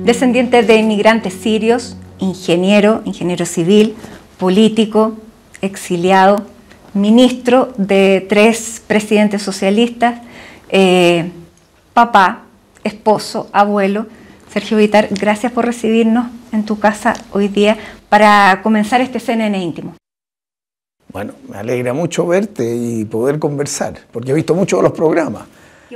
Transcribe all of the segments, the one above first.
descendiente de inmigrantes sirios, ingeniero civil, político, exiliado, ministro de 3 presidentes socialistas, papá, esposo, abuelo. Sergio Bitar, gracias por recibirnos en tu casa hoy día para comenzar este CNN íntimo. Bueno, me alegra mucho verte y poder conversar, porque he visto muchos de los programas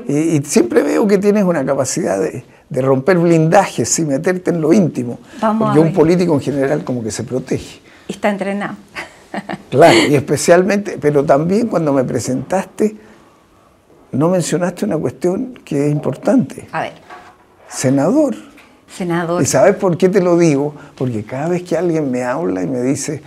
y siempre veo que tienes una capacidad de romper blindajes y meterte en lo íntimo, porque un político en general como que se protege. Y está entrenado. Claro, y especialmente, pero también cuando me presentaste, no mencionaste una cuestión que es importante. A ver. Senador. Senador. ¿Y sabes por qué te lo digo? Porque cada vez que alguien me habla y me dice,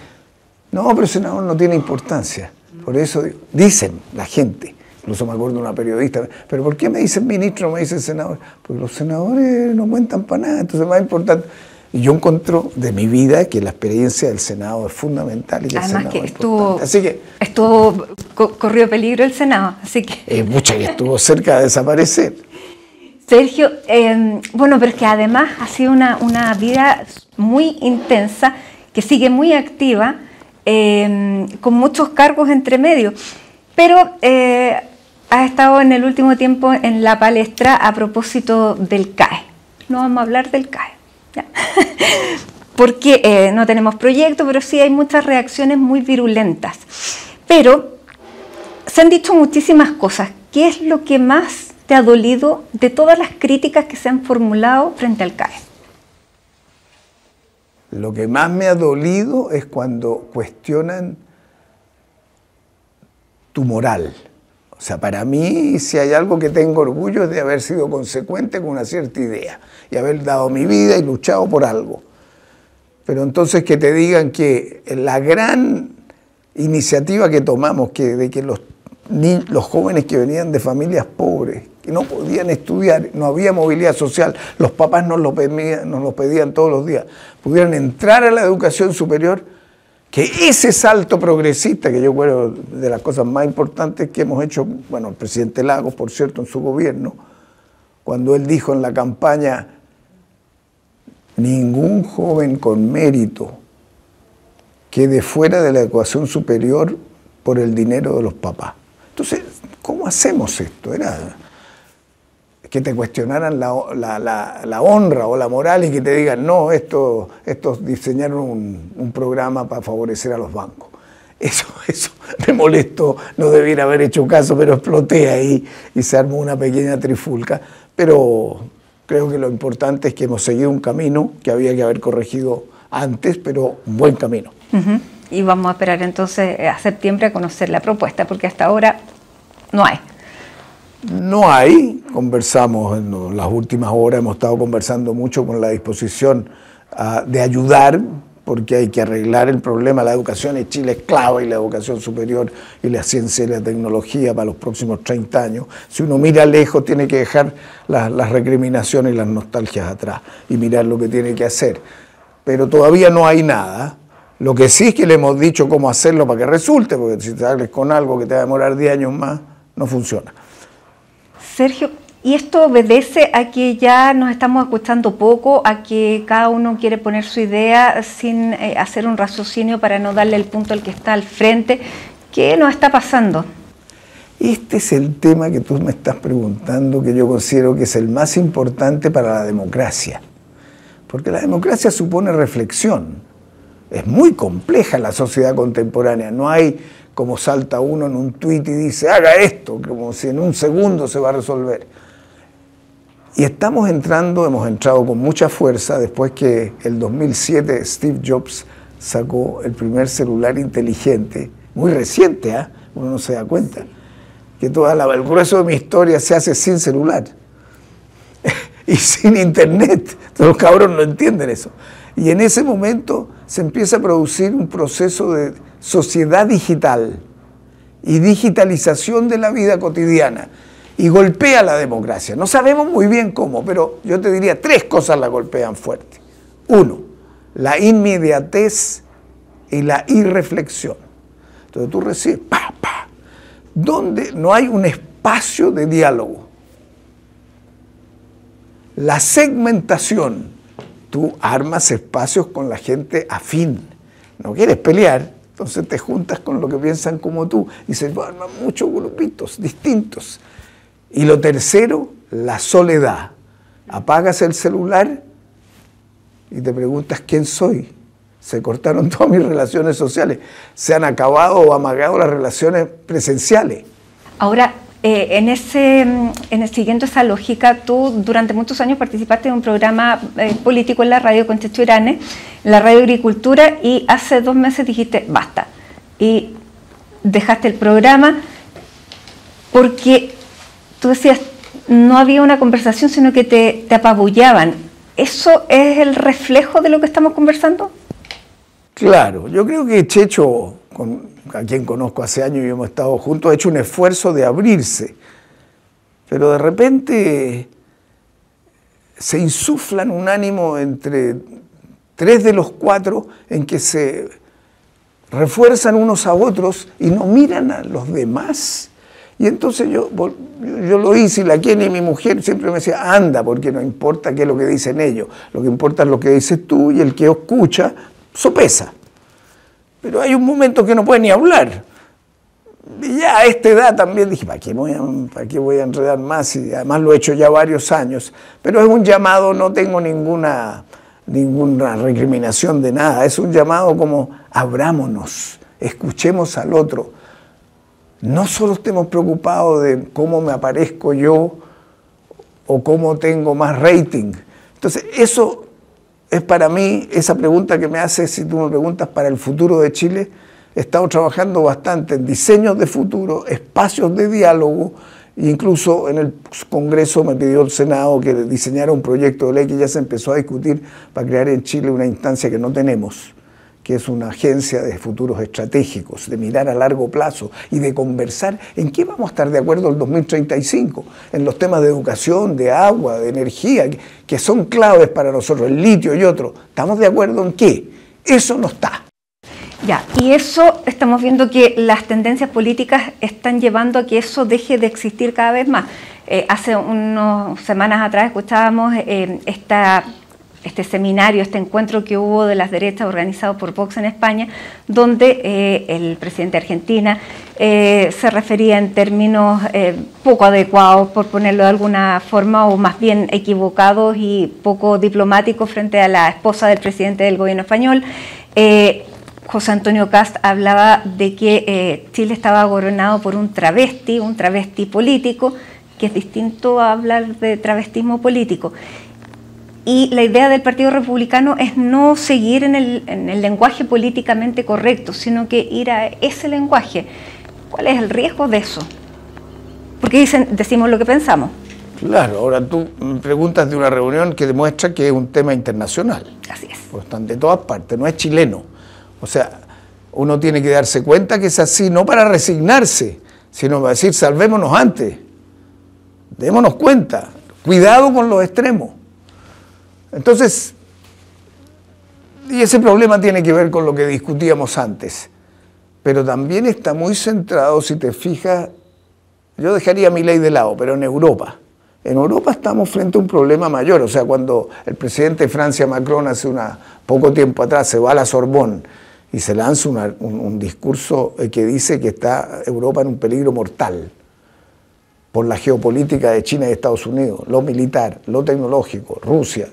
no, pero senador no tiene importancia. Por eso dicen la gente, incluso me acuerdo de una periodista, pero ¿por qué me dicen ministro, no me dicen senador? Porque los senadores no cuentan para nada, entonces es más importante. Y yo encuentro de mi vida que la experiencia del Senado es fundamental. Y que además el Senado que corrió peligro el Senado, así que... mucha que estuvo cerca de desaparecer. Sergio, bueno, pero es que además ha sido una vida muy intensa, que sigue muy activa, con muchos cargos entre medio, pero ha estado en el último tiempo en la palestra a propósito del CAE. No vamos a hablar del CAE. ¿Ya? Porque no tenemos proyecto, pero sí hay muchas reacciones muy virulentas. Pero se han dicho muchísimas cosas. ¿Qué es lo que más te ha dolido de todas las críticas que se han formulado frente al CAE? Lo que más me ha dolido es cuando cuestionan tu moral. O sea, para mí, si hay algo que tengo orgullo es de haber sido consecuente con una cierta idea y haber dado mi vida y luchado por algo. Pero entonces que te digan que la gran iniciativa que tomamos, de que los jóvenes que venían de familias pobres, que no podían estudiar, no había movilidad social, los papás nos lo pedían todos los días, pudieran entrar a la educación superior, que ese salto progresista, que yo creo de las cosas más importantes que hemos hecho, bueno, el presidente Lagos, por cierto, en su gobierno, cuando él dijo en la campaña, ningún joven con mérito quede fuera de la educación superior por el dinero de los papás. Entonces, ¿cómo hacemos esto? Era que te cuestionaran la honra o la moral y que te digan, no, estos diseñaron un programa para favorecer a los bancos. Eso me molestó, no debiera haber hecho caso, pero exploté ahí y se armó una pequeña trifulca. Pero creo que lo importante es que hemos seguido un camino que había que haber corregido antes, pero un buen camino. Y vamos a esperar entonces a septiembre a conocer la propuesta, porque hasta ahora no hay. No hay, conversamos en las últimas horas, hemos estado conversando mucho con la disposición de ayudar, porque hay que arreglar el problema. La educación en Chile es clave, y la educación superior y la ciencia y la tecnología para los próximos 30 años. Si uno mira lejos, tiene que dejar las recriminaciones y las nostalgias atrás y mirar lo que tiene que hacer. Pero todavía no hay nada. Lo que sí es que le hemos dicho cómo hacerlo para que resulte, porque si te sales con algo que te va a demorar 10 años más, no funciona. Sergio, ¿y esto obedece a que ya nos estamos escuchando poco, a que cada uno quiere poner su idea sin hacer un raciocinio para no darle el punto al que está al frente? ¿Qué nos está pasando? Este es el tema que tú me estás preguntando, que yo considero que es el más importante para la democracia. Porque la democracia supone reflexión. Es muy compleja la sociedad contemporánea. No hay como salta uno en un tuit y dice, haga esto, como si en un segundo se va a resolver. Y hemos entrado con mucha fuerza después que el 2007 Steve Jobs sacó el primer celular inteligente, muy reciente, uno no se da cuenta, que el grueso de mi historia se hace sin celular y sin internet. Entonces los cabros no entienden eso. Y en ese momento se empieza a producir un proceso de sociedad digital y digitalización de la vida cotidiana y golpea la democracia. No sabemos muy bien cómo, pero yo te diría 3 cosas la golpean fuerte. 1, la inmediatez y la irreflexión. Entonces tú recibes, donde no hay un espacio de diálogo. La segmentación, tú armas espacios con la gente afín. No quieres pelear, entonces te juntas con lo que piensan como tú y se arman muchos grupitos distintos. Y lo tercero, la soledad. Apagas el celular y te preguntas quién soy. Se cortaron todas mis relaciones sociales, se han acabado o amagado las relaciones presenciales. Ahora, siguiendo esa lógica, tú durante muchos años participaste en un programa político en la radio con Checho Iranes, en la radio Agricultura, y hace 2 meses dijiste basta. Y dejaste el programa porque tú decías, no había una conversación, sino que te apabullaban. ¿Eso es el reflejo de lo que estamos conversando? Claro, yo creo que Checho, a quien conozco hace años y hemos estado juntos, ha hecho un esfuerzo de abrirse, pero de repente se insuflan un ánimo entre 3 de los 4 en que se refuerzan unos a otros y no miran a los demás. Y entonces yo lo hice, y la Kenia y mi mujer siempre me decía, anda, porque no importa qué es lo que dicen ellos, lo que importa es lo que dices tú, y el que escucha sopesa. Pero hay un momento que no puede ni hablar. Y ya a esta edad también dije, ¿para qué voy a enredar más? Y además lo he hecho ya varios años. Pero es un llamado, no tengo ninguna recriminación de nada. Es un llamado como, abrámonos, escuchemos al otro. No solo estemos preocupados de cómo me aparezco yo o cómo tengo más rating. Entonces, eso es para mí, esa pregunta que me haces, si tú me preguntas para el futuro de Chile, he estado trabajando bastante en diseños de futuro, espacios de diálogo, e incluso en el Congreso me pidió el Senado que diseñara un proyecto de ley que ya se empezó a discutir para crear en Chile una instancia que no tenemos, que es una agencia de futuros estratégicos, de mirar a largo plazo y de conversar en qué vamos a estar de acuerdo el 2035, en los temas de educación, de agua, de energía, que son claves para nosotros, el litio y otros. ¿Estamos de acuerdo en qué? Eso no está. Ya, y eso estamos viendo que las tendencias políticas están llevando a que eso deje de existir cada vez más. Hace unas semanas atrás escuchábamos este seminario, este encuentro que hubo de las derechas organizado por Vox en España, donde el presidente de Argentina se refería en términos poco adecuados, por ponerlo de alguna forma, o más bien equivocados y poco diplomáticos frente a la esposa del presidente del gobierno español. José Antonio Kast hablaba de que Chile estaba gobernado por un travesti político, que es distinto a hablar de travestismo político. Y la idea del Partido Republicano es no seguir en el lenguaje políticamente correcto, sino que ir a ese lenguaje. ¿Cuál es el riesgo de eso? Porque decimos lo que pensamos. Claro, ahora tú me preguntas de una reunión que demuestra que es un tema internacional. Así es. Pues están de todas partes, no es chileno. O sea, uno tiene que darse cuenta que es así, no para resignarse, sino para decir, salvémonos antes. Démonos cuenta, cuidado con los extremos. Entonces, y ese problema tiene que ver con lo que discutíamos antes, pero también está muy centrado, si te fijas, yo dejaría mi ley de lado, pero en Europa estamos frente a un problema mayor. O sea, cuando el presidente de Francia, Macron, hace poco tiempo atrás se va a la Sorbonne y se lanza un discurso que dice que está Europa en un peligro mortal por la geopolítica de China y Estados Unidos, lo militar, lo tecnológico, Rusia.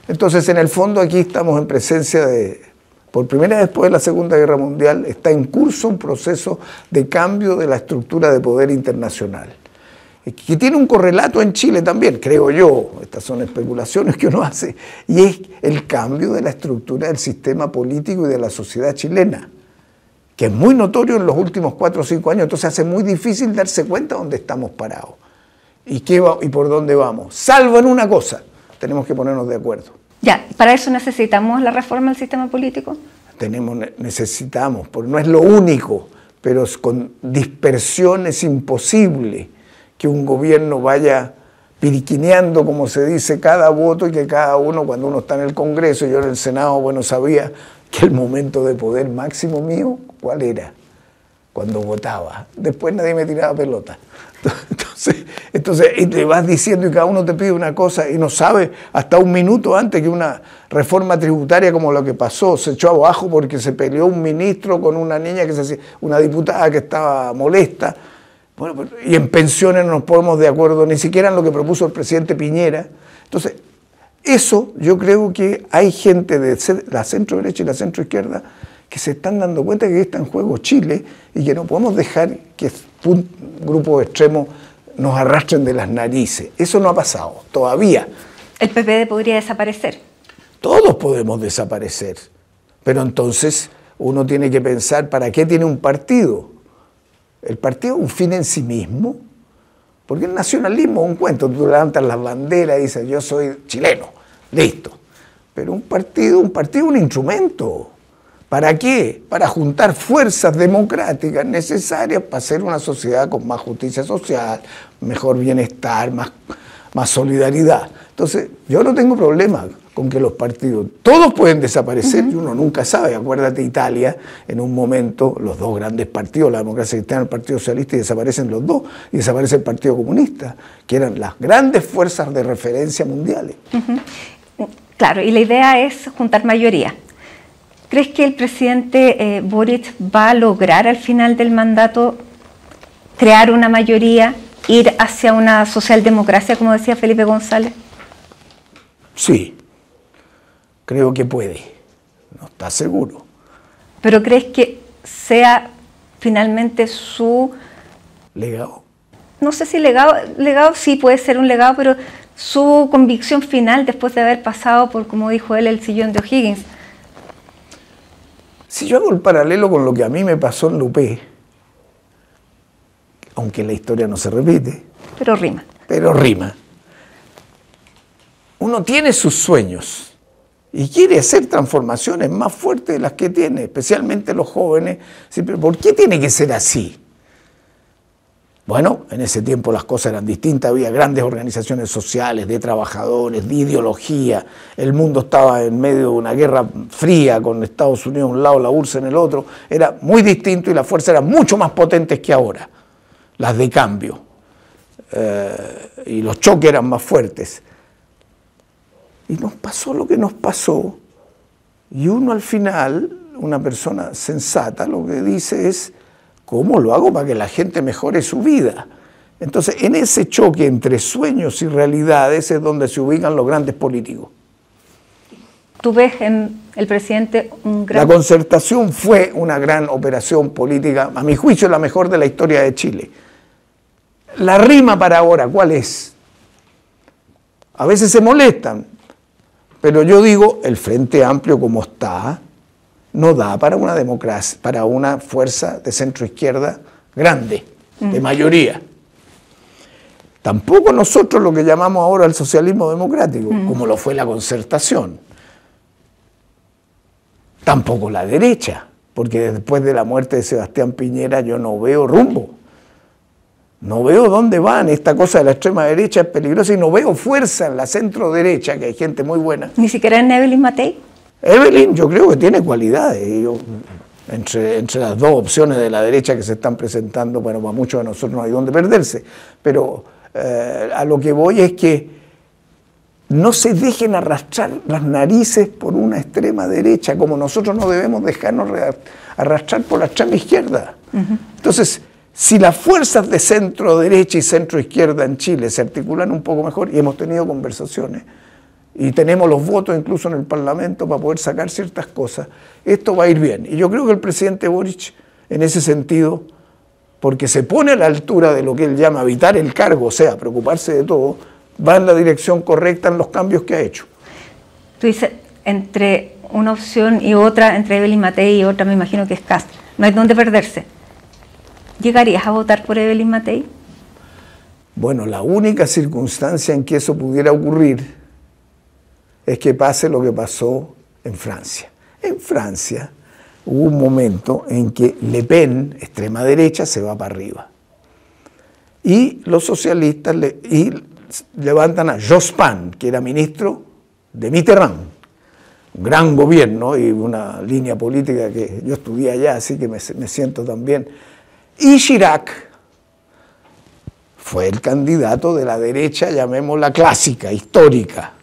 Entonces, en el fondo, aquí estamos en presencia de, por primera vez después de la Segunda Guerra Mundial, está en curso un proceso de cambio de la estructura de poder internacional, que tiene un correlato en Chile también, creo yo, estas son especulaciones que uno hace, y es el cambio de la estructura del sistema político y de la sociedad chilena, que es muy notorio en los últimos 4 o 5 años, entonces hace muy difícil darse cuenta dónde estamos parados y por dónde vamos, salvo en una cosa, tenemos que ponernos de acuerdo. Ya, ¿para eso necesitamos la reforma del sistema político? Necesitamos, porque no es lo único, pero con dispersión es imposible que un gobierno vaya piriquineando, como se dice, cada voto, y que cada uno, cuando uno está en el Congreso, yo en el Senado, bueno, sabía que el momento de poder máximo mío, ¿cuál era? Cuando votaba. Después nadie me tiraba pelota. Entonces, Entonces, y te vas diciendo y cada uno te pide una cosa y no sabe hasta un minuto antes que una reforma tributaria como lo que pasó se echó abajo porque se peleó un ministro con una niña, una diputada que estaba molesta. Bueno, y en pensiones no nos ponemos de acuerdo ni siquiera en lo que propuso el presidente Piñera. Entonces, eso yo creo que hay gente de la centro derecha y la centro izquierda que se están dando cuenta que está en juego Chile y que no podemos dejar que un grupo extremo nos arrastren de las narices. Eso no ha pasado todavía. ¿El PPD podría desaparecer? Todos podemos desaparecer, pero entonces uno tiene que pensar ¿para qué tiene un partido? ¿El partido es un fin en sí mismo? Porque el nacionalismo es un cuento, tú levantas las banderas y dices yo soy chileno, listo. Pero un partido es un instrumento. ¿Para qué? Para juntar fuerzas democráticas necesarias para hacer una sociedad con más justicia social, mejor bienestar, más solidaridad. Entonces, yo no tengo problema con que los partidos, todos pueden desaparecer y uno nunca sabe. Acuérdate, Italia, en un momento, los dos grandes partidos, la democracia cristiana y el Partido Socialista, y desaparecen los dos, y desaparece el Partido Comunista, que eran las grandes fuerzas de referencia mundiales. Claro, y la idea es juntar mayoría. ¿Crees que el presidente Boric va a lograr al final del mandato crear una mayoría, ir hacia una socialdemocracia, como decía Felipe González? Sí, creo que puede, no está seguro. ¿Pero crees que sea finalmente su legado? No sé si legado sí puede ser un legado, pero su convicción final después de haber pasado por, como dijo él, el sillón de O'Higgins. Si yo hago el paralelo con lo que a mí me pasó en Lupé, aunque la historia no se repite. Pero rima. Pero rima. Uno tiene sus sueños y quiere hacer transformaciones más fuertes de las que tiene, especialmente los jóvenes. Pero ¿por qué tiene que ser así? Bueno, en ese tiempo las cosas eran distintas, había grandes organizaciones sociales, de trabajadores, de ideología, el mundo estaba en medio de una guerra fría con Estados Unidos en un lado, la URSS en el otro, era muy distinto y las fuerzas eran mucho más potentes que ahora, las de cambio, y los choques eran más fuertes. Y nos pasó lo que nos pasó, y uno al final, una persona sensata, lo que dice es, ¿cómo lo hago para que la gente mejore su vida? Entonces, en ese choque entre sueños y realidades es donde se ubican los grandes políticos. ¿Tú ves en el presidente un gran... La concertación fue una gran operación política, a mi juicio la mejor de la historia de Chile. La rima para ahora, ¿cuál es? A veces se molestan, pero yo digo, el Frente Amplio como está, no da para una democracia, para una fuerza de centro-izquierda grande, de mayoría. Tampoco nosotros lo que llamamos ahora el socialismo democrático, como lo fue la concertación. Tampoco la derecha, porque después de la muerte de Sebastián Piñera yo no veo rumbo. No veo dónde van. Esta cosa de la extrema derecha es peligrosa y no veo fuerza en la centro-derecha, que hay gente muy buena. ¿Ni siquiera en Evelyn Matei? Evelyn yo creo que tiene cualidades. Entre las dos opciones de la derecha que se están presentando, bueno, para muchos de nosotros no hay dónde perderse. Pero a lo que voy es que no se dejen arrastrar las narices por una extrema derecha, como nosotros no debemos dejarnos arrastrar por la extrema izquierda. Entonces, si las fuerzas de centro derecha y centro izquierda en Chile se articulan un poco mejor, y hemos tenido conversaciones, y tenemos los votos incluso en el Parlamento para poder sacar ciertas cosas, esto va a ir bien. Y yo creo que el presidente Boric, en ese sentido, porque se pone a la altura de lo que él llama habitar el cargo, o sea, preocuparse de todo, va en la dirección correcta en los cambios que ha hecho. Tú dices, entre una opción y otra, entre Evelyn Matei y otra, me imagino que es Kast, no hay dónde perderse. ¿Llegarías a votar por Evelyn Matei? Bueno, la única circunstancia en que eso pudiera ocurrir es que pase lo que pasó en Francia. En Francia hubo un momento en que Le Pen, extrema derecha, se va para arriba. Y los socialistas levantan a Jospin, que era ministro de Mitterrand. Un gran gobierno y una línea política que yo estudié allá, así que me siento también. Y Chirac fue el candidato de la derecha, llamémosla clásica, histórica,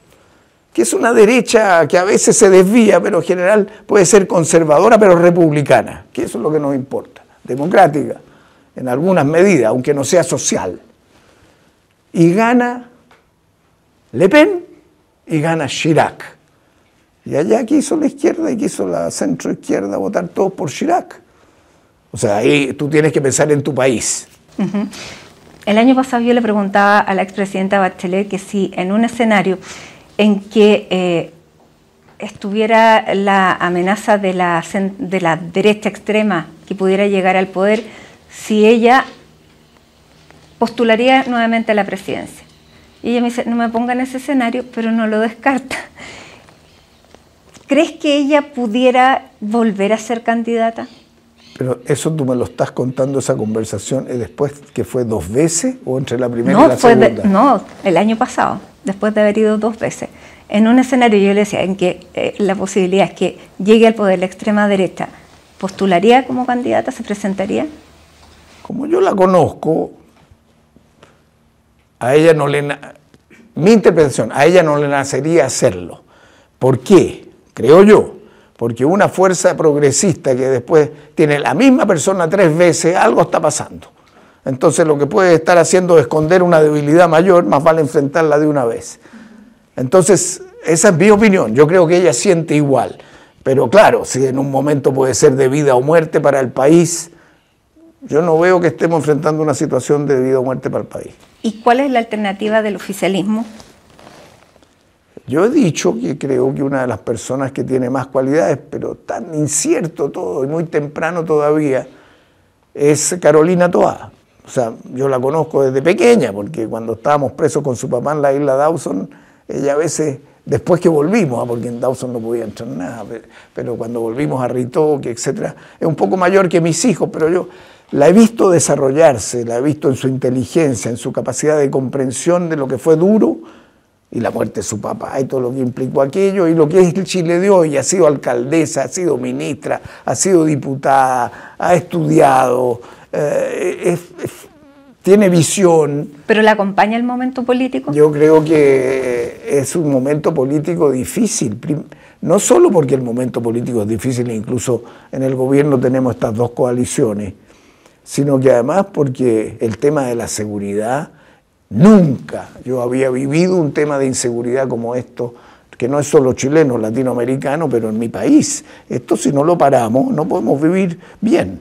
que es una derecha que a veces se desvía, pero en general puede ser conservadora, pero republicana, que eso es lo que nos importa, democrática, en algunas medidas, aunque no sea social. Y gana Le Pen y gana Chirac. Y allá quiso la izquierda y quiso la centroizquierda votar todos por Chirac. O sea, ahí tú tienes que pensar en tu país. El año pasado yo le preguntaba a la expresidenta Bachelet que si en un escenario en que estuviera la amenaza de la derecha extrema que pudiera llegar al poder, si ella postularía nuevamente a la presidencia. Y ella me dice, no me ponga en ese escenario, pero no lo descarta. ¿Crees que ella pudiera volver a ser candidata? Pero eso tú me lo estás contando, esa conversación, después que fue 2 veces o entre la primera y la segunda. No, el año pasado, después de haber ido 2 veces. En un escenario yo le decía en que la posibilidad es que llegue al poder la extrema derecha, ¿postularía como candidata? ¿Se presentaría? Como yo la conozco, a ella no le... Mi interpretación, a ella no le nacería hacerlo. ¿Por qué? Creo yo. Porque una fuerza progresista que después tiene la misma persona 3 veces, algo está pasando. Entonces lo que puede estar haciendo es esconder una debilidad mayor, más vale enfrentarla de una vez. Entonces, esa es mi opinión. Yo creo que ella siente igual. Pero claro, si en un momento puede ser de vida o muerte para el país, yo no veo que estemos enfrentando una situación de vida o muerte para el país. ¿Y cuál es la alternativa del oficialismo? Yo he dicho que creo que una de las personas que tiene más cualidades, pero tan incierto todo y muy temprano todavía, es Carolina Toá. O sea, yo la conozco desde pequeña, porque cuando estábamos presos con su papá en la isla Dawson, ella a veces, después que volvimos, porque en Dawson no podía entrar nada, pero cuando volvimos a Ritoque, etcétera, es un poco mayor que mis hijos, pero yo la he visto desarrollarse, la he visto en su inteligencia, en su capacidad de comprensión de lo que fue duro, y la muerte de su papá y todo lo que implicó aquello, y lo que es el Chile de hoy. Ha sido alcaldesa, ha sido ministra, ha sido diputada, ha estudiado, tiene visión. ¿Pero la acompaña el momento político? Yo creo que es un momento político difícil, no solo porque el momento político es difícil, incluso en el gobierno tenemos estas 2 coaliciones, sino que además porque el tema de la seguridad, nunca yo había vivido un tema de inseguridad como esto, que no es solo chileno, latinoamericano, pero en mi país. Esto si no lo paramos, no podemos vivir bien.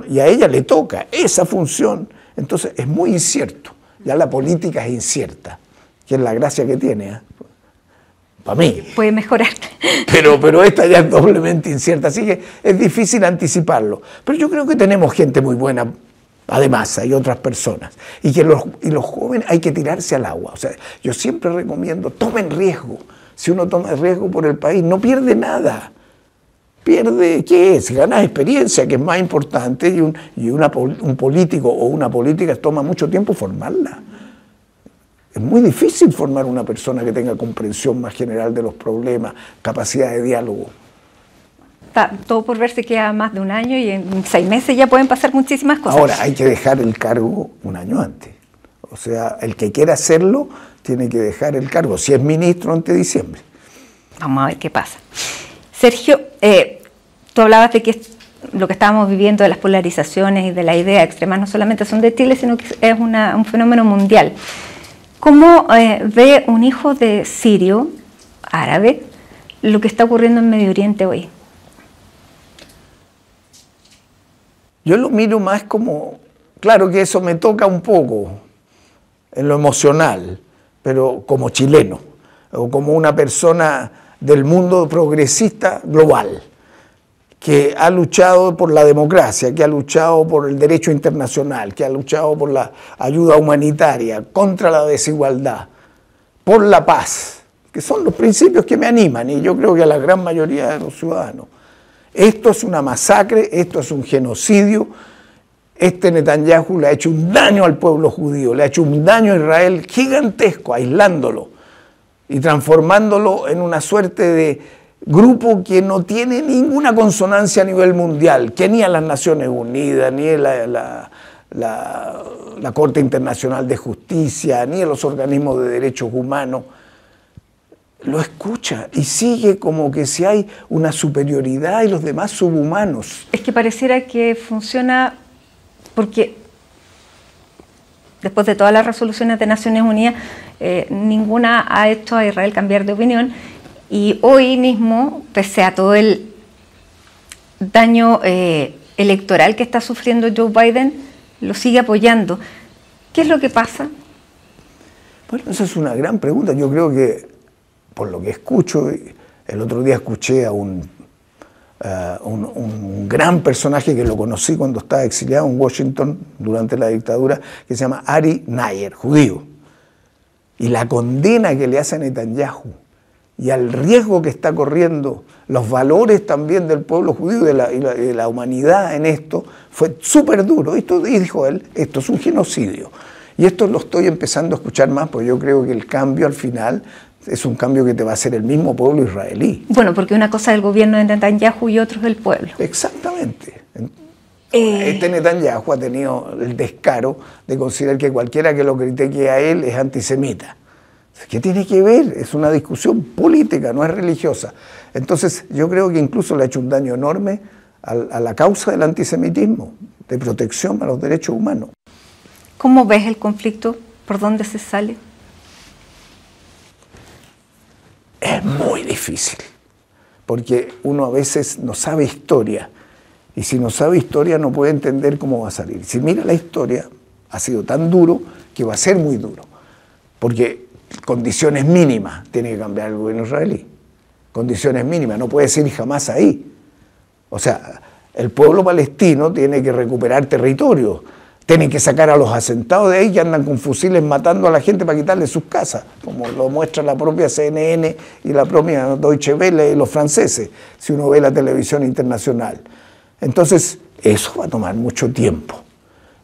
Y a ella le toca esa función, entonces es muy incierto. Ya la política es incierta, que es la gracia que tiene, ¿eh? Para mí. Puede mejorar. Pero esta ya es doblemente incierta, así que es difícil anticiparlo. Pero yo creo que tenemos gente muy buena. Además, hay otras personas. Y los jóvenes hay que tirarse al agua. O sea, yo siempre recomiendo, tomen riesgo. Si uno toma riesgo por el país, no pierde nada. Pierde, ¿qué es? Ganas experiencia, que es más importante, y un político o una política toma mucho tiempo formarla. Es muy difícil formar una persona que tenga comprensión más general de los problemas, capacidad de diálogo. Está todo por ver, se queda más de 1 año y en 6 meses ya pueden pasar muchísimas cosas. Ahora, hay que dejar el cargo 1 año antes. O sea, el que quiera hacerlo tiene que dejar el cargo, si es ministro, antes de diciembre. Vamos a ver qué pasa. Sergio, tú hablabas de que lo que estábamos viviendo de las polarizaciones y de la idea extrema no solamente son de Chile, sino que es un fenómeno mundial. ¿Cómo ve un hijo de sirio, árabe, lo que está ocurriendo en Medio Oriente hoy? Yo lo miro más como, claro que eso me toca un poco en lo emocional, pero como chileno, o como una persona del mundo progresista global, que ha luchado por la democracia, que ha luchado por el derecho internacional, que ha luchado por la ayuda humanitaria, contra la desigualdad, por la paz, que son los principios que me animan, y yo creo que a la gran mayoría de los ciudadanos. Esto es una masacre, esto es un genocidio. Este Netanyahu le ha hecho un daño al pueblo judío, le ha hecho un daño a Israel gigantesco, aislándolo y transformándolo en una suerte de grupo que no tiene ninguna consonancia a nivel mundial, que ni a las Naciones Unidas, ni a la Corte Internacional de Justicia, ni a los organismos de derechos humanos. Lo escucha y sigue como que si hay una superioridad y los demás subhumanos. Es que pareciera que funciona porque después de todas las resoluciones de Naciones Unidas, ninguna ha hecho a Israel cambiar de opinión, y hoy mismo, pese a todo el daño electoral que está sufriendo Joe Biden, lo sigue apoyando. ¿Qué es lo que pasa? Bueno, esa es una gran pregunta. Yo creo que, por lo que escucho, el otro día escuché a un gran personaje que lo conocí cuando estaba exiliado en Washington durante la dictadura, que se llama Ari Nayer, judío. Y la condena que le hace a Netanyahu y al riesgo que está corriendo, los valores también del pueblo judío y de la humanidad en esto, fue súper duro. Y dijo él, esto es un genocidio. Y esto lo estoy empezando a escuchar más, porque yo creo que el cambio al final es un cambio que te va a hacer el mismo pueblo israelí. Bueno, porque una cosa es el gobierno de Netanyahu y otro es el pueblo. Exactamente. Este Netanyahu ha tenido el descaro de considerar que cualquiera que lo critique a él es antisemita. ¿Qué tiene que ver? Es una discusión política, no es religiosa. Entonces yo creo que incluso le ha hecho un daño enorme a la causa del antisemitismo, de protección a los derechos humanos. ¿Cómo ves el conflicto? ¿Por dónde se sale? Es muy difícil, porque uno a veces no sabe historia, y si no sabe historia no puede entender cómo va a salir. Si mira la historia, ha sido tan duro que va a ser muy duro, porque condiciones mínimas tiene que cambiar el gobierno israelí, condiciones mínimas, no puede ser jamás ahí. O sea, el pueblo palestino tiene que recuperar territorio. Tienen que sacar a los asentados de ahí que andan con fusiles matando a la gente para quitarle sus casas, como lo muestra la propia CNN y la propia Deutsche Welle y los franceses, si uno ve la televisión internacional. Entonces, eso va a tomar mucho tiempo.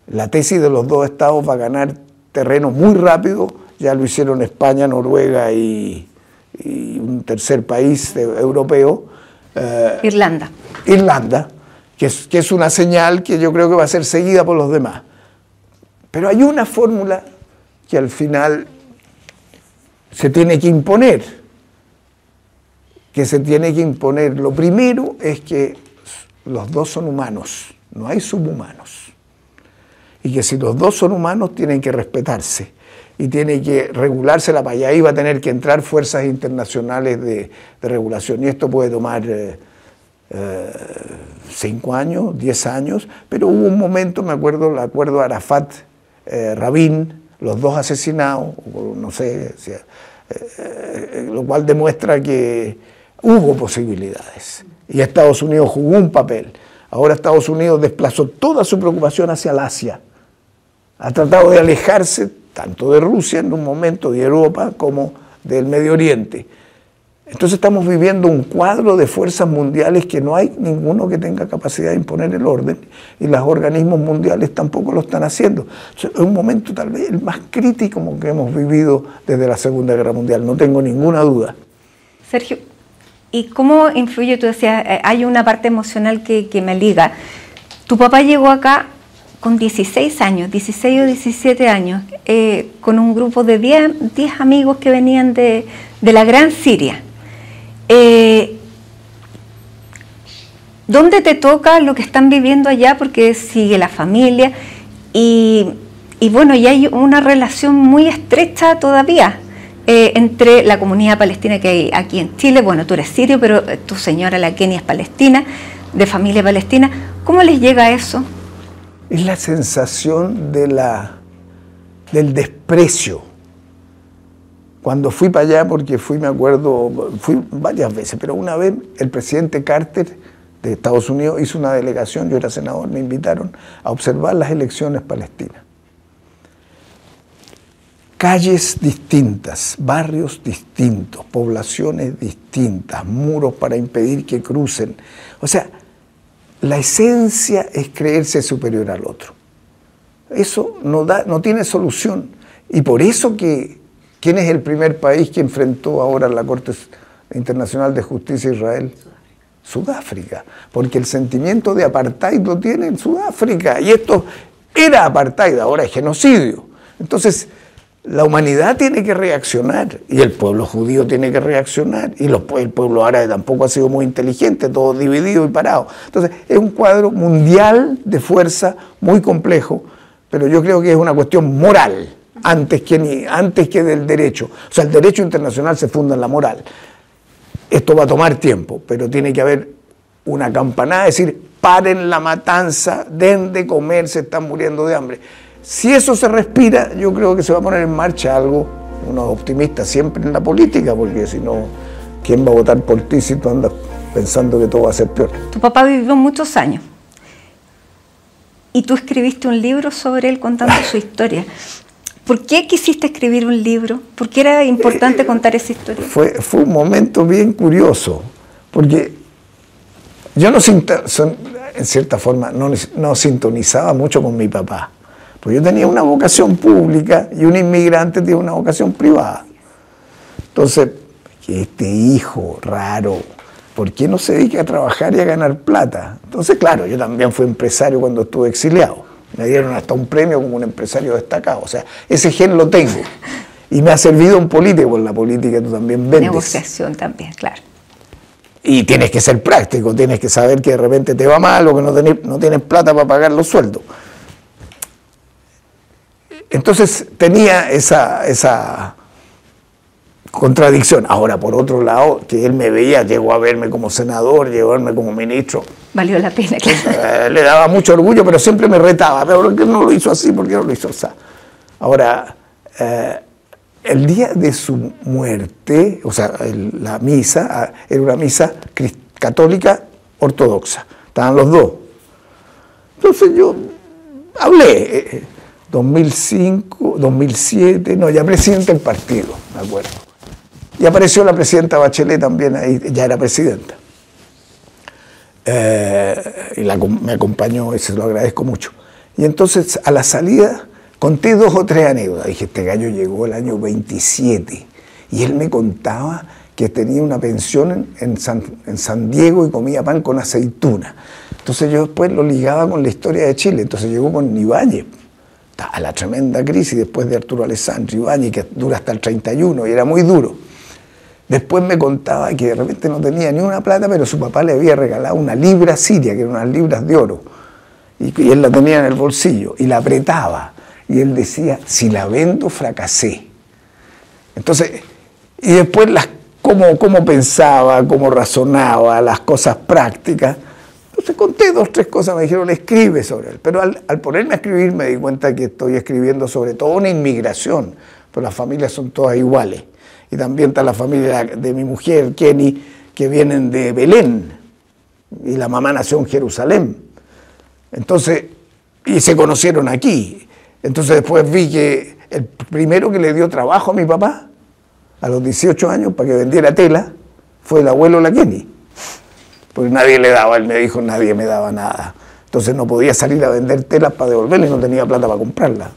La tesis de los dos estados va a ganar terreno muy rápido, ya lo hicieron España, Noruega y un tercer país europeo. Irlanda. Irlanda, que es una señal que yo creo que va a ser seguida por los demás. Pero hay una fórmula que al final se tiene que imponer, Lo primero es que los dos son humanos, no hay subhumanos. Y que si los dos son humanos tienen que respetarse y tiene que regularse la paya. Ahí va a tener que entrar fuerzas internacionales de regulación. Y esto puede tomar 5 años, 10 años, pero hubo un momento, me acuerdo, el acuerdo Arafat, Rabin, los dos asesinados, no sé, lo cual demuestra que hubo posibilidades y Estados Unidos jugó un papel. Ahora Estados Unidos desplazó toda su preocupación hacia el Asia, ha tratado de alejarse tanto de Rusia en un momento, de Europa, como del Medio Oriente. Entonces estamos viviendo un cuadro de fuerzas mundiales que no hay ninguno que tenga capacidad de imponer el orden y los organismos mundiales tampoco lo están haciendo. Es un momento tal vez el más crítico que hemos vivido desde la Segunda Guerra Mundial, no tengo ninguna duda. Sergio, ¿y cómo influye? Tú decías, hay una parte emocional que me liga. Tu papá llegó acá con 16 años, 16 o 17 años, con un grupo de 10 amigos que venían de la Gran Siria. ¿Dónde te toca lo que están viviendo allá? Porque sigue la familia y bueno, y hay una relación muy estrecha todavía entre la comunidad palestina que hay aquí en Chile. Bueno, tú eres sirio, pero tu señora, la Kenia, es palestina, de familia palestina. ¿Cómo les llega eso? Es la sensación del desprecio. Cuando fui para allá, porque fui varias veces, pero una vez el presidente Carter de Estados Unidos hizo una delegación, yo era senador, me invitaron a observar las elecciones palestinas. Calles distintas, barrios distintos, poblaciones distintas, muros para impedir que crucen. O sea, la esencia es creerse superior al otro. Eso no tiene solución. Y por eso ¿quién es el primer país que enfrentó ahora la Corte Internacional de Justicia de Israel? Sudáfrica. Porque el sentimiento de apartheid lo tiene en Sudáfrica. Y era apartheid, ahora es genocidio. Entonces, la humanidad tiene que reaccionar, y el pueblo judío tiene que reaccionar, y el pueblo árabe tampoco ha sido muy inteligente, todo dividido y parado. Entonces, es un cuadro mundial de fuerza muy complejo, pero yo creo que es una cuestión moral, antes que del derecho. O sea, el derecho internacional se funda en la moral. Esto va a tomar tiempo, pero tiene que haber una campanada, es decir, paren la matanza, den de comer, se están muriendo de hambre. Si eso se respira, yo creo que se va a poner en marcha algo, uno es optimista siempre en la política, porque si no, ¿quién va a votar por ti si tú andas pensando que todo va a ser peor? Tu papá vivió muchos años y tú escribiste un libro sobre él contando su historia. ¿Por qué quisiste escribir un libro? ¿Por qué era importante contar esa historia? Fue un momento bien curioso, porque yo en cierta forma no sintonizaba mucho con mi papá. Pues yo tenía una vocación pública y un inmigrante tiene una vocación privada. Entonces, este hijo raro, ¿por qué no se dedica a trabajar y a ganar plata? Entonces, claro, yo también fui empresario cuando estuve exiliado. Me dieron hasta un premio como un empresario destacado. O sea, ese gen lo tengo. Y me ha servido un político. En la política tú también vendes. Negociación también, claro. Y tienes que ser práctico, tienes que saber que de repente te va mal o que no tienes plata para pagar los sueldos. Entonces tenía esa contradicción. Ahora, por otro lado, que él me veía, llegó a verme como senador, llegó a verme como ministro. Valió la pena, claro. Le daba mucho orgullo, pero siempre me retaba. ¿Pero por qué no lo hizo así? ¿Por qué no lo hizo así? Ahora, el día de su muerte, o sea, la misa, era una misa católica ortodoxa. Estaban los dos. Entonces yo hablé. 2005, 2007, no, ya presidente del partido, me acuerdo. Y apareció la presidenta Bachelet también ahí, ya era presidenta. Y me acompañó, y se lo agradezco mucho. Y entonces, a la salida, conté 2 o 3 anécdotas. Dije, este gallo llegó el año 27, y él me contaba que tenía una pensión en San Diego y comía pan con aceituna. Entonces yo después lo ligaba con la historia de Chile, entonces llegó con Ibáñez, a la tremenda crisis después de Arturo Alessandri, Ibáñez, que dura hasta el 31 y era muy duro. Después me contaba que de repente no tenía ni una plata, pero su papá le había regalado una libra siria, que eran unas libras de oro, y él la tenía en el bolsillo y la apretaba, y él decía, si la vendo fracasé. Entonces, y después cómo pensaba, cómo razonaba, las cosas prácticas. Entonces conté 2 o 3 cosas, me dijeron, escribe sobre él. Pero al ponerme a escribir me di cuenta que estoy escribiendo sobre todo una inmigración, pues las familias son todas iguales. Y también está la familia de mi mujer, Kenny, que vienen de Belén, y la mamá nació en Jerusalén. Entonces, y se conocieron aquí. Entonces después vi que el primero que le dio trabajo a mi papá, a los 18 años, para que vendiera tela, fue el abuelo La Kenny. Porque nadie le daba, él me dijo, nadie me daba nada. Entonces no podía salir a vender telas para devolverle, no tenía plata para comprarlas.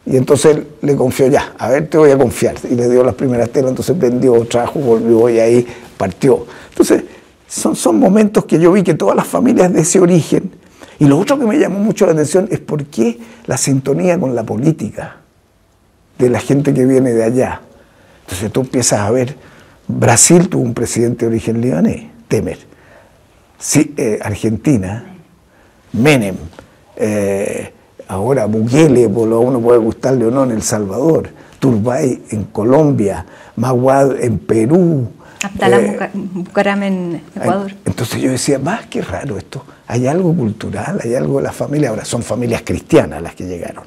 Y entonces él le confió, ya, a ver, te voy a confiar. Y le dio las primeras telas, entonces vendió, trajo, volvió y ahí partió. Entonces son momentos que yo vi que todas las familias de ese origen. Y lo otro que me llamó mucho la atención es por qué la sintonía con la política de la gente que viene de allá. Entonces tú empiezas a ver, Brasil tuvo un presidente de origen libanés, Temer. Sí, Argentina, Menem, ahora Bukele, a uno puede gustarle o no, en El Salvador, Turbay en Colombia, Maguad en Perú. Abdalá Bucaram en Ecuador. Entonces yo decía, más que raro esto, hay algo cultural, hay algo de la familia, ahora son familias cristianas las que llegaron.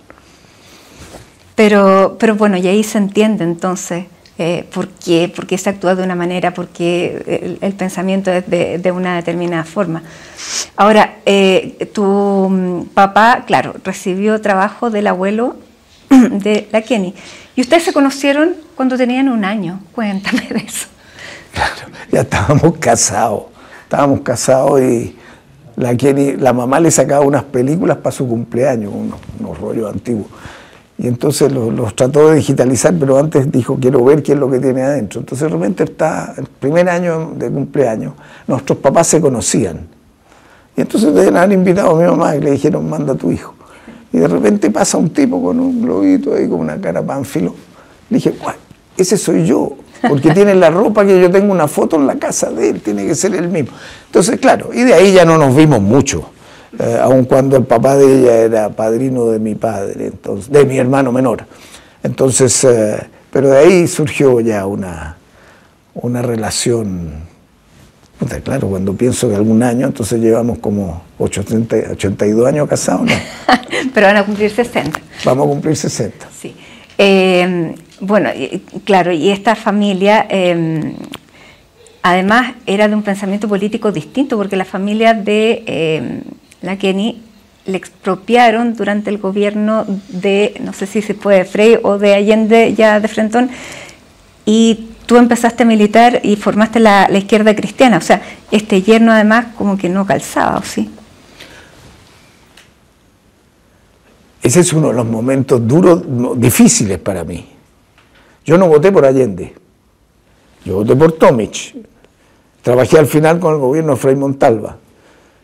Pero bueno, y ahí se entiende entonces por qué se actúa de una manera, por qué el pensamiento es de una determinada forma. Ahora, tu papá, claro, recibió trabajo del abuelo de la Kenny. ¿Y ustedes se conocieron cuando tenían 1 año? Cuéntame de eso. Claro, ya estábamos casados y la Kenny, la mamá le sacaba unas películas para su cumpleaños, unos rollos antiguos. Y entonces los trató de digitalizar, pero antes dijo, quiero ver qué es lo que tiene adentro. Entonces de repente está, el primer año de cumpleaños, nuestros papás se conocían. Y entonces han invitado a mi mamá y le dijeron, manda a tu hijo. Y de repente pasa un tipo con un globito ahí, con una cara pánfilo. Le dije, ese soy yo, porque tiene la ropa que yo tengo una foto en la casa de él, tiene que ser el mismo. Entonces, claro, y de ahí ya no nos vimos mucho, aun cuando el papá de ella era padrino de mi padre, entonces, de mi hermano menor. Entonces, pero de ahí surgió ya una relación. Claro, cuando pienso que algún año, entonces llevamos como 82 años casados, ¿no? Pero van a cumplir 60. Vamos a cumplir 60. Sí. Bueno, claro, y esta familia además era de un pensamiento político distinto, porque la familia de la Kenney le expropiaron durante el gobierno de, no sé si se puede, Frei o de Allende, ya de frentón, y tú empezaste a militar y formaste la izquierda cristiana, o sea, este yerno además como que no calzaba, ¿o sí? Ese es uno de los momentos duros, difíciles para mí. Yo no voté por Allende, yo voté por Tomic. Trabajé al final con el gobierno de Frei Montalva.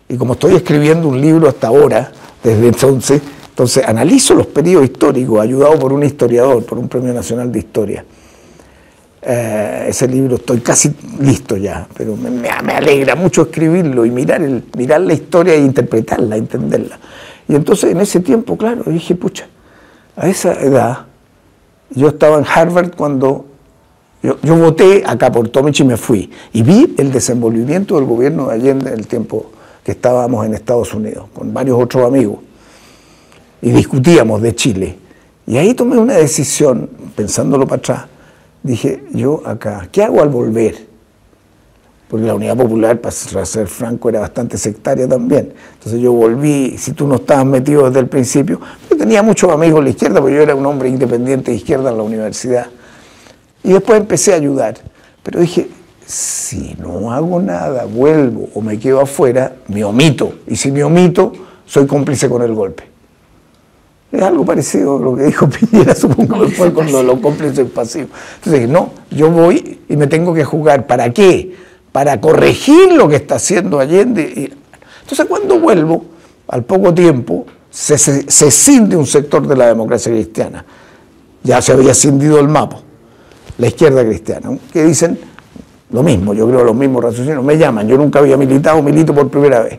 Y como estoy escribiendo un libro hasta ahora, desde entonces analizo los periodos históricos, ayudado por un historiador, por un Premio Nacional de Historia. Ese libro estoy casi listo ya, pero me alegra mucho escribirlo y mirar la historia e interpretarla, entenderla. Y entonces en ese tiempo, claro, dije, pucha, a esa edad, yo estaba en Harvard cuando yo voté acá por Tomic y me fui. Y vi el desenvolvimiento del gobierno de Allende en el tiempo que estábamos en Estados Unidos, con varios otros amigos, y discutíamos de Chile. Y ahí tomé una decisión, pensándolo para atrás, dije, yo acá, ¿qué hago al volver? Porque la Unidad Popular, para ser franco, era bastante sectaria también. Entonces yo volví, si tú no estabas metido desde el principio, yo tenía muchos amigos de la izquierda, porque yo era un hombre independiente de izquierda en la universidad. Y después empecé a ayudar. Pero dije, si no hago nada, vuelvo o me quedo afuera, me omito. Y si me omito, soy cómplice con el golpe. Es algo parecido a lo que dijo Piñera, supongo que fue con los cómplices pasivos. Entonces dije, no, yo voy y me tengo que jugar. ¿Para qué? Para corregir lo que está haciendo Allende. Entonces cuando vuelvo, al poco tiempo, se cinde un sector de la democracia cristiana. Ya se había cindido el mapa, la izquierda cristiana, ¿no? Que dicen lo mismo, yo creo los mismos raciocinios, me llaman, yo nunca había militado, milito por primera vez.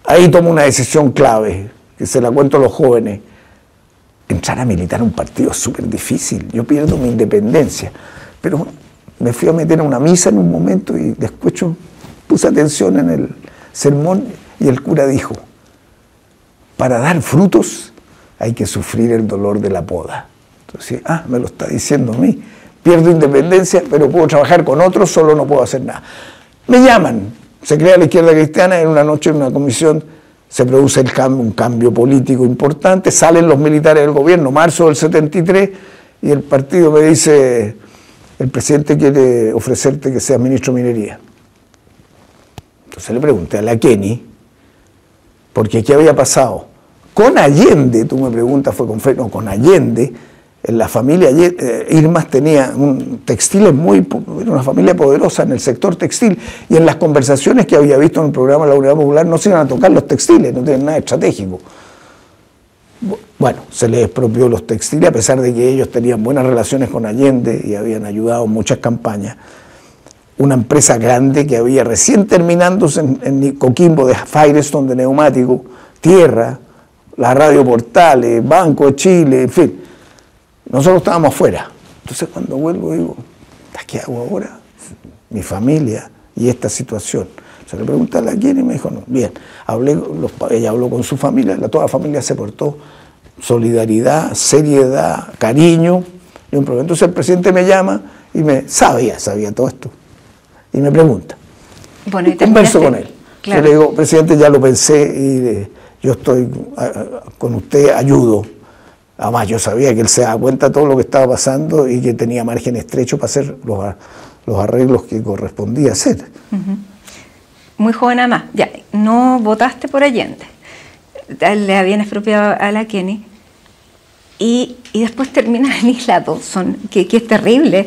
Ahí tomo una decisión clave, que se la cuento a los jóvenes. Entrar a militar a un partido es súper difícil, yo pierdo mi independencia, pero me fui a meter a una misa en un momento y después puse atención en el sermón y el cura dijo, para dar frutos hay que sufrir el dolor de la poda. Entonces, me lo está diciendo a mí. Pierdo independencia, pero puedo trabajar con otros, solo no puedo hacer nada. Me llaman, se crea la izquierda cristiana, en una noche en una comisión se produce un cambio político importante, salen los militares del gobierno, marzo del 73, y el partido me dice, el presidente quiere ofrecerte que seas ministro de Minería. Entonces le pregunté a la Kenney, porque ¿qué había pasado? Con Allende, tú me preguntas, fue con Frei, no, con Allende, en la familia Irmas tenía textiles era una familia poderosa en el sector textil, y en las conversaciones que había visto en el programa de la Unidad Popular no se iban a tocar los textiles, no tienen nada estratégico. Bueno, se les expropió los textiles, a pesar de que ellos tenían buenas relaciones con Allende y habían ayudado en muchas campañas. Una empresa grande que había recién terminándose en Coquimbo de Firestone, de neumático, tierra, la Radio Portales, Banco de Chile, en fin. Nosotros estábamos afuera. Entonces cuando vuelvo digo, ¿qué hago ahora? Mi familia y esta situación. Se le pregunté a la Kenney y me dijo, no, bien, ella habló con su familia, toda la familia se portó, solidaridad, seriedad, cariño, y un problema. Entonces el presidente me llama y sabía todo esto, y me pregunta. Bueno, y converso con él. Claro. Yo le digo, presidente, ya lo pensé y yo estoy con usted, ayudo. Además, yo sabía que él se daba cuenta de todo lo que estaba pasando y que tenía margen estrecho para hacer los arreglos que correspondía hacer. Muy joven además, ya, no votaste por Allende, le habían expropiado a la Kenney, y después terminas en Isla Dawson, que es terrible,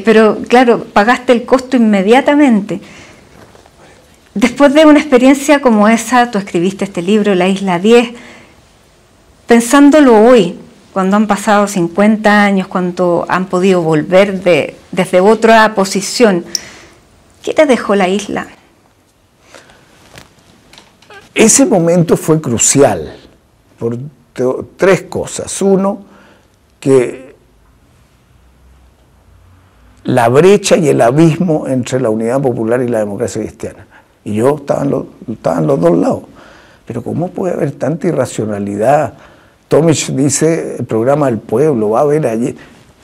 pero claro, pagaste el costo inmediatamente. Después de una experiencia como esa, tú escribiste este libro, La Isla 10, pensándolo hoy, cuando han pasado 50 años, cuando han podido volver desde otra posición, ¿qué te dejó la isla? Ese momento fue crucial por tres cosas. Uno, que la brecha y el abismo entre la Unidad Popular y la democracia cristiana. Y yo estaba en los dos lados. Pero ¿cómo puede haber tanta irracionalidad? Tomic dice, el programa del pueblo, va a haber allí.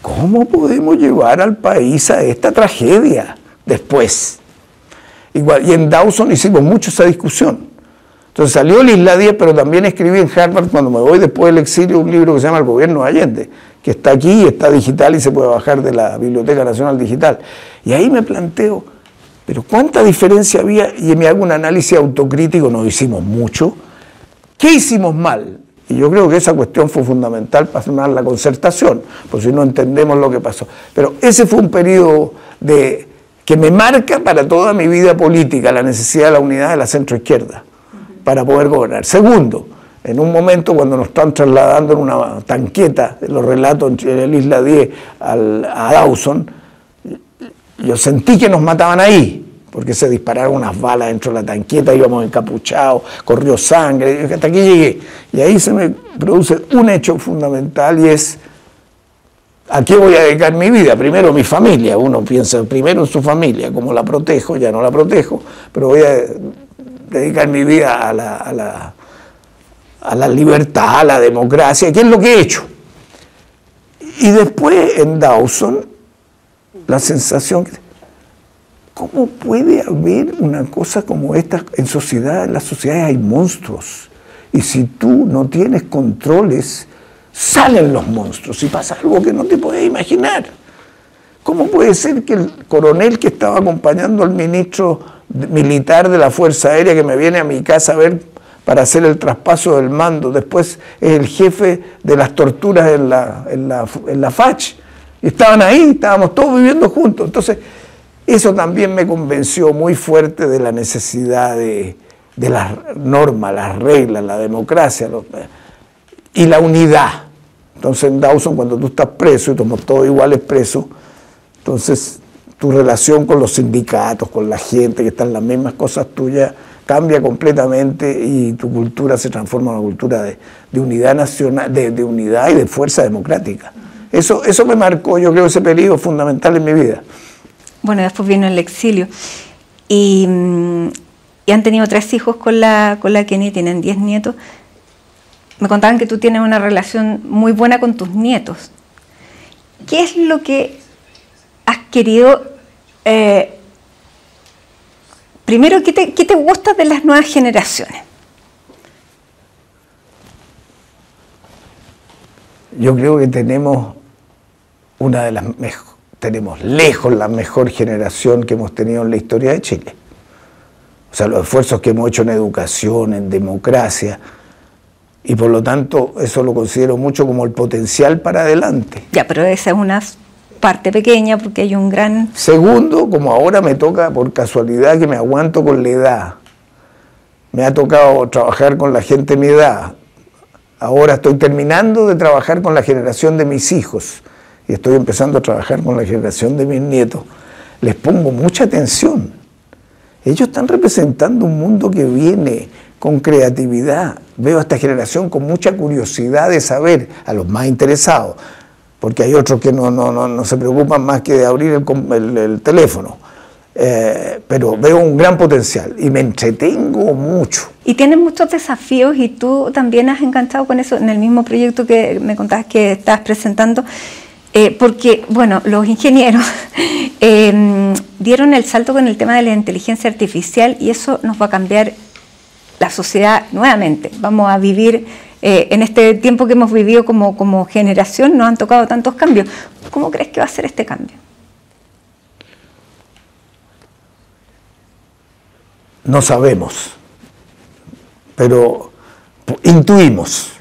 ¿Cómo podemos llevar al país a esta tragedia después? Igual, y en Dawson hicimos mucho esa discusión. Entonces salió el Isla 10, pero también escribí en Harvard, cuando me voy después del exilio, un libro que se llama El Gobierno de Allende, que está aquí, está digital y se puede bajar de la Biblioteca Nacional Digital. Y ahí me planteo, pero ¿cuánta diferencia había? Y me hago un análisis autocrítico, nos hicimos mucho. ¿Qué hicimos mal? Y yo creo que esa cuestión fue fundamental para formar la concertación, por si no entendemos lo que pasó. Pero ese fue un periodo que me marca para toda mi vida política, la necesidad de la unidad de la centroizquierda para poder gobernar. Segundo, en un momento cuando nos están trasladando en una tanqueta, los relatos en el Isla 10 a Dawson, yo sentí que nos mataban ahí, porque se dispararon unas balas dentro de la tanqueta, íbamos encapuchados, corrió sangre, hasta aquí llegué. Y ahí se me produce un hecho fundamental y es, ¿a qué voy a dedicar mi vida? Primero mi familia, uno piensa primero en su familia, cómo la protejo, ya no la protejo, pero voy a dedicar mi vida a la libertad, a la democracia, que es lo que he hecho. Y después en Dawson, la sensación que, ¿cómo puede haber una cosa como esta en sociedad? En las sociedades hay monstruos. Y si tú no tienes controles, salen los monstruos y pasa algo que no te puedes imaginar. ¿Cómo puede ser que el coronel que estaba acompañando al ministro militar de la Fuerza Aérea, que me viene a mi casa a ver para hacer el traspaso del mando, después es el jefe de las torturas en la FACH? Y estaban ahí, estábamos todos viviendo juntos. Entonces, eso también me convenció muy fuerte de la necesidad de las normas, las reglas, la democracia y la unidad. Entonces en Dawson, cuando tú estás preso y somos todos iguales presos, entonces tu relación con los sindicatos, con la gente que está en las mismas cosas tuyas, cambia completamente y tu cultura se transforma en una cultura de unidad nacional, de unidad y de fuerza democrática. Eso me marcó, yo creo, ese periodo fundamental en mi vida. Bueno, después vino el exilio y han tenido 3 hijos con la Kenia, tienen 10 nietos. Me contaban que tú tienes una relación muy buena con tus nietos. ¿Qué es lo que has querido? Primero, ¿qué te gusta de las nuevas generaciones? Yo creo que tenemos tenemos lejos la mejor generación que hemos tenido en la historia de Chile. O sea, los esfuerzos que hemos hecho en educación, en democracia, y por lo tanto eso lo considero mucho como el potencial para adelante. Ya, pero esa es una parte pequeña porque hay un gran... Segundo, como ahora me toca por casualidad que me aguanto con la edad, me ha tocado trabajar con la gente de mi edad. Ahora estoy terminando de trabajar con la generación de mis hijos y estoy empezando a trabajar con la generación de mis nietos. Les pongo mucha atención. Ellos están representando un mundo que viene con creatividad. Veo a esta generación con mucha curiosidad de saber, a los más interesados, porque hay otros que no se preocupan más que de abrir el teléfono. Pero veo un gran potencial y me entretengo mucho. Y tienes muchos desafíos y tú también has enganchado con eso en el mismo proyecto que me contabas que estás presentando, porque, bueno, los ingenieros dieron el salto con el tema de la inteligencia artificial y eso nos va a cambiar la sociedad nuevamente. Vamos a vivir, en este tiempo que hemos vivido como generación, nos han tocado tantos cambios. ¿Cómo crees que va a ser este cambio? No sabemos, pero intuimos.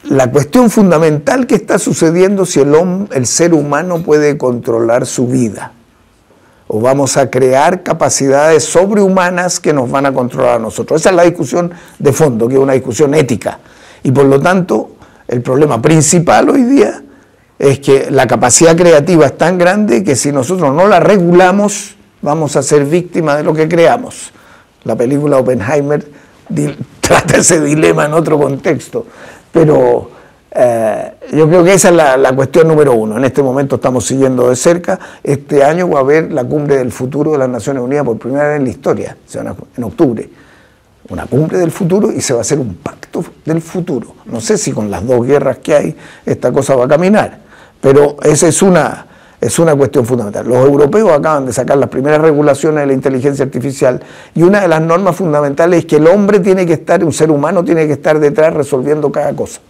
La cuestión fundamental que está sucediendo si el ser humano puede controlar su vida. o vamos a crear capacidades sobrehumanas que nos van a controlar a nosotros. Esa es la discusión de fondo, que es una discusión ética. Y por lo tanto, el problema principal hoy día es que la capacidad creativa es tan grande que si nosotros no la regulamos, vamos a ser víctimas de lo que creamos. La película Oppenheimer trata ese dilema en otro contexto, pero yo creo que esa es la cuestión número uno. En este momento estamos siguiendo de cerca. Este año va a haber la cumbre del futuro de las Naciones Unidas por primera vez en la historia, en octubre. Una cumbre del futuro y se va a hacer un pacto del futuro. No sé si con las dos guerras que hay esta cosa va a caminar, pero esa es una cuestión fundamental. Los europeos acaban de sacar las primeras regulaciones de la inteligencia artificial y una de las normas fundamentales es que el hombre tiene que estar, un ser humano tiene que estar detrás resolviendo cada cosa,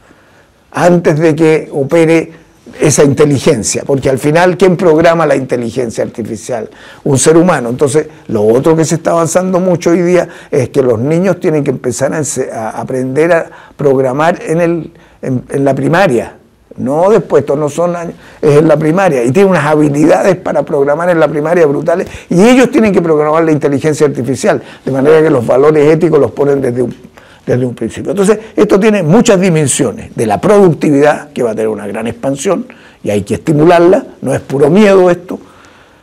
antes de que opere esa inteligencia, porque al final, ¿quién programa la inteligencia artificial? Un ser humano. Entonces, lo otro que se está avanzando mucho hoy día es que los niños tienen que empezar a aprender a programar en la primaria, no después, estos no son años, es en la primaria, y tienen unas habilidades para programar en la primaria brutales, y ellos tienen que programar la inteligencia artificial, de manera que los valores éticos los ponen desde un principio. Entonces, esto tiene muchas dimensiones, de la productividad, que va a tener una gran expansión, y hay que estimularla, no es puro miedo esto,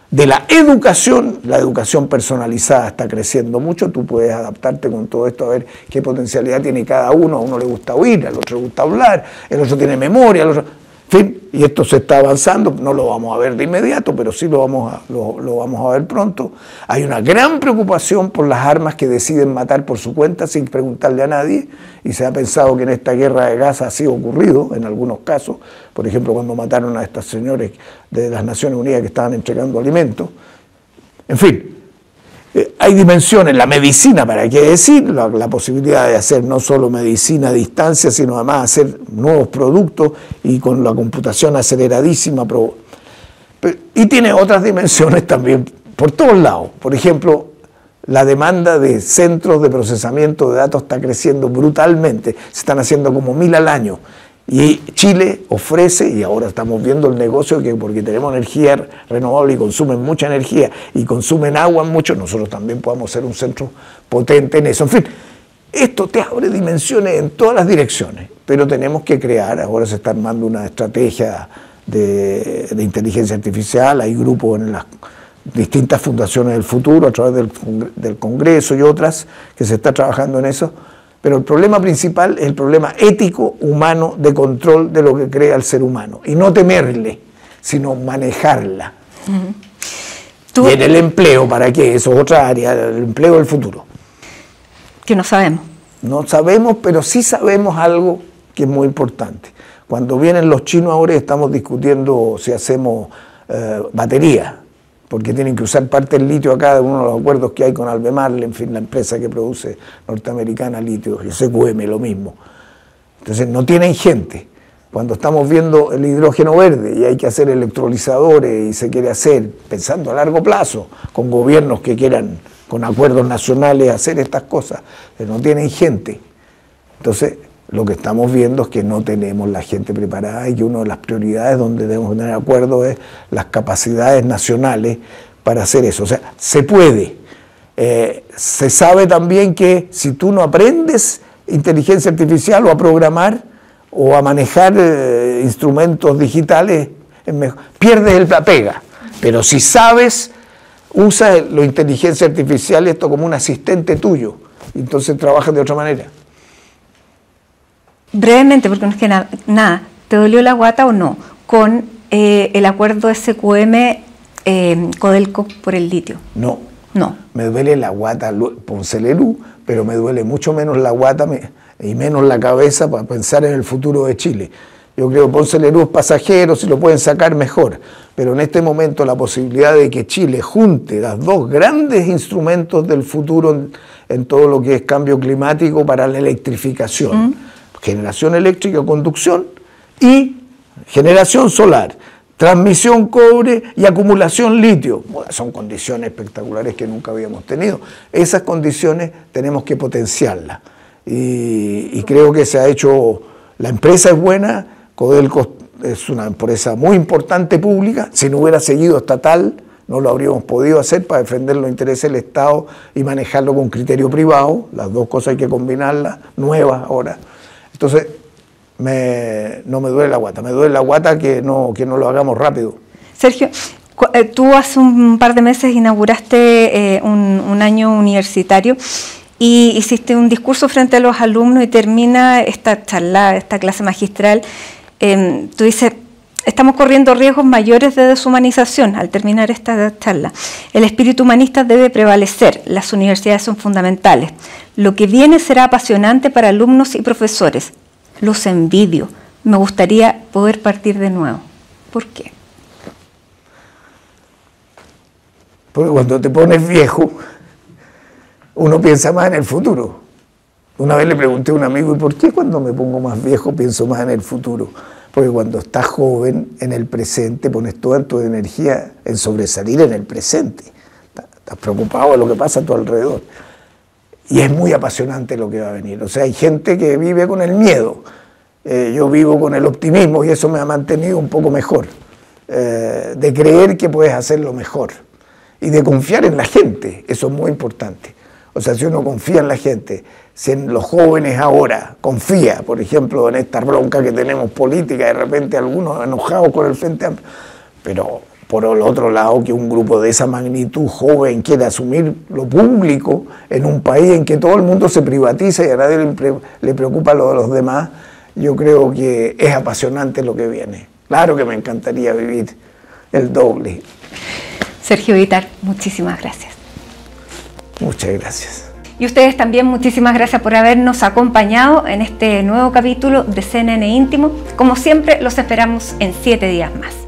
de la educación personalizada está creciendo mucho, tú puedes adaptarte con todo esto a ver qué potencialidad tiene cada uno, a uno le gusta oír, al otro le gusta hablar, el otro tiene memoria, el otro... En fin, y esto se está avanzando, no lo vamos a ver de inmediato, pero sí lo vamos a ver pronto. Hay una gran preocupación por las armas que deciden matar por su cuenta sin preguntarle a nadie, y se ha pensado que en esta guerra de Gaza así ha ocurrido en algunos casos, por ejemplo cuando mataron a estas señores de las Naciones Unidas que estaban entregando alimentos. En fin, hay dimensiones, la medicina, para qué decir, la posibilidad de hacer no solo medicina a distancia, sino además hacer nuevos productos y con la computación aceleradísima. Y tiene otras dimensiones también por todos lados. Por ejemplo, la demanda de centros de procesamiento de datos está creciendo brutalmente, se están haciendo como 1000 al año. Y Chile ofrece, y ahora estamos viendo el negocio, que porque tenemos energía renovable y consumen mucha energía y consumen agua mucho, nosotros también podamos ser un centro potente en eso. En fin, esto te abre dimensiones en todas las direcciones, pero tenemos que crear, ahora se está armando una estrategia de inteligencia artificial, hay grupos en las distintas fundaciones del futuro, a través del Congreso y otras, que se está trabajando en eso. Pero el problema principal es el problema ético, humano, de control de lo que crea el ser humano. Y no temerle, sino manejarla. Y en el empleo, ¿para qué? Eso es otra área, el empleo del futuro. Que no sabemos. No sabemos, pero sí sabemos algo que es muy importante. Cuando vienen los chinos ahora estamos discutiendo si hacemos batería, porque tienen que usar parte del litio acá de uno de los acuerdos que hay con Albemarle, en fin, la empresa que produce norteamericana litio, y SQM lo mismo. Entonces no tienen gente. Cuando estamos viendo el hidrógeno verde y hay que hacer electrolizadores y se quiere hacer, pensando a largo plazo, con gobiernos que quieran, con acuerdos nacionales, hacer estas cosas, pero no tienen gente. Entonces lo que estamos viendo es que no tenemos la gente preparada y que una de las prioridades donde debemos tener acuerdo es las capacidades nacionales para hacer eso. O sea, se puede. Se sabe también que si tú no aprendes inteligencia artificial o a programar o a manejar instrumentos digitales, pierdes la pega. Pero si sabes, usa la inteligencia artificial esto como un asistente tuyo, entonces trabajas de otra manera. Brevemente, porque no es que nada, ¿te dolió la guata o no con el acuerdo SQM Codelco por el litio? No. No. Me duele la guata Ponce Lerú, pero me duele mucho menos la guata y menos la cabeza para pensar en el futuro de Chile. Yo creo que Ponce Lerú es pasajero, si lo pueden sacar mejor, pero en este momento la posibilidad de que Chile junte los dos grandes instrumentos del futuro en todo lo que es cambio climático para la electrificación, generación eléctrica, conducción y generación solar, transmisión cobre y acumulación litio. Bueno, son condiciones espectaculares que nunca habíamos tenido. Esas condiciones tenemos que potenciarlas y creo que se ha hecho, la empresa es buena, Codelco es una empresa muy importante pública, si no hubiera seguido estatal no lo habríamos podido hacer para defender los intereses del Estado y manejarlo con criterio privado. Las dos cosas hay que combinarlas, nuevas ahora. Entonces, no me duele la guata, me duele la guata que no lo hagamos rápido. Sergio, tú hace un par de meses inauguraste un año universitario y hiciste un discurso frente a los alumnos y termina esta charla, esta clase magistral. Tú dices: estamos corriendo riesgos mayores de deshumanización al terminar esta charla. El espíritu humanista debe prevalecer, las universidades son fundamentales. Lo que viene será apasionante para alumnos y profesores. Los envidio. Me gustaría poder partir de nuevo. ¿Por qué? Porque cuando te pones viejo, uno piensa más en el futuro. Una vez le pregunté a un amigo: ¿y por qué cuando me pongo más viejo pienso más en el futuro? Porque cuando estás joven, en el presente, pones toda tu energía en sobresalir en el presente. Estás preocupado de lo que pasa a tu alrededor. Y es muy apasionante lo que va a venir. O sea, hay gente que vive con el miedo. Yo vivo con el optimismo y eso me ha mantenido un poco mejor. De creer que puedes hacerlo mejor. Y de confiar en la gente. Eso es muy importante. O sea, si uno confía en la gente, si en los jóvenes ahora confía, por ejemplo, en esta bronca que tenemos política, de repente algunos enojados con el Frente Amplio, pero por el otro lado que un grupo de esa magnitud joven quiere asumir lo público en un país en que todo el mundo se privatiza y a nadie le preocupa lo de los demás, yo creo que es apasionante lo que viene. Claro que me encantaría vivir el doble. Sergio Guitart, muchísimas gracias. Muchas gracias. Y ustedes también, muchísimas gracias por habernos acompañado en este nuevo capítulo de CNN Íntimo. Como siempre, los esperamos en 7 días más.